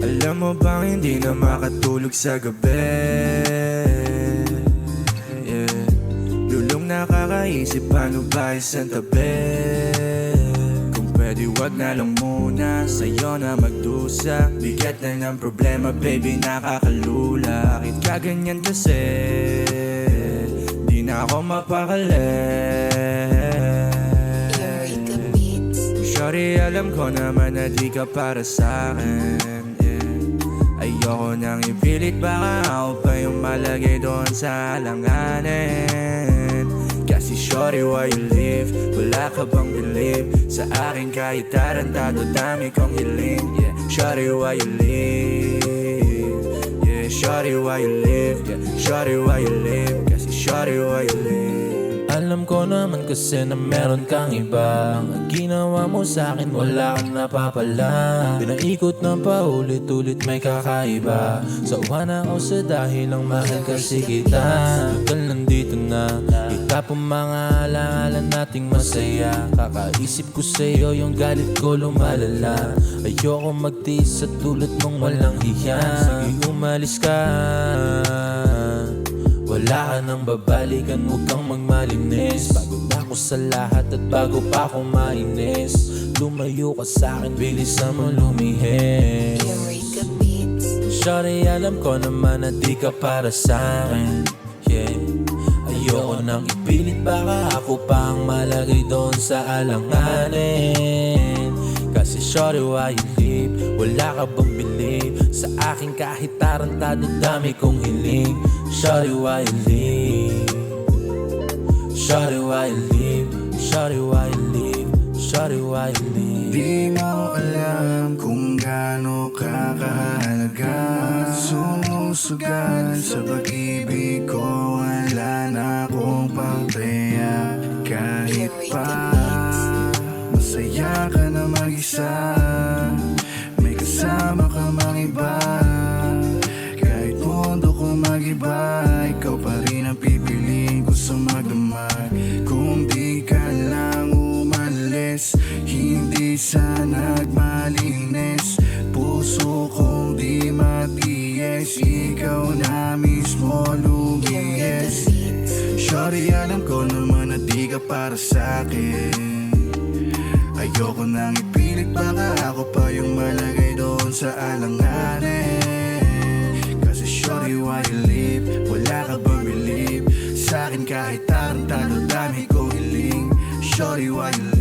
Alam mo bang hindi na makatulog sa gabi? Yeah. Lulong nakakaisip paano ba isang tabi? Kung pwede wag na lang muna sa'yo na magdusa. Bigat na ng problema baby nakakalula. Bakit ka ganyan kasi? Di na ako mapakali. Shorty, alam ko naman na di ka para sa'kin, yeah. Ayoko nang ipilit, baka ako pa yung malagay doon sa alanganin. Kasi shorty, why you leave? Wala ka bang believe sa akin kahit tarantado, dami kong hiling, yeah. Shorty, why you leave? Yeah, shorty, why you leave? Yeah, shorty, why you leave? Kasi shorty, why you leave? Alam ko naman kasi na meron kang iba. Ang ginawa mo sa'kin wala kang napapala. Pinaikot na paulit-ulit may kakaiba. Sauwa na ako sa dahil lang mahal kasi kita. Tagal nandito na, itapon mga alaala nating masaya. Kakaisip ko sa'yo yung galit ko lumalala. Ayoko magtiis sa tulad mong walang hiya. Sige umalis ka, wala ka nang babalikan, huwag kang magmalinis. Bago na ako sa lahat at bago pa ako mainis. Lumayo ka sa'kin, bilisan mo lumihis. Shorty, alam ko naman na di ka para sa'kin, yeah. Ayoko nang ipilit, baka ako pa ang malagay doon sa alanganin. Kasi shorty, why you leave? Wala ka bang believe sa akin kahit tarantado, dami kong hiling. Shorty, why you leave? Shorty, why you leave? Shorty, why you leave? Shorty, why you leave? Di mo alam kung gaano ka kahalaga. Sumusugal sa pag-ibig ko, wala na akong pampeya. Kahit pa masaya ka na mag-isa, may kasama ka mang iba. Kahit mundo ko mag-iba, ikaw pa rin ang pipiliin ko sa magdamag. Kung di ka lang umalis, hindi sana nagmalinis. Puso kong di matiis, ikaw na mismo lumihis. Shorty, alam ko naman na di ka para sa'kin. Ayoko nang ipilit, baka ako pa yung malagay doon sa alanganin. Kasi shorty, why you leave? Wala ka bang believe sa'kin kahit tarantado, dami kong hiling. Shorty, why you leave?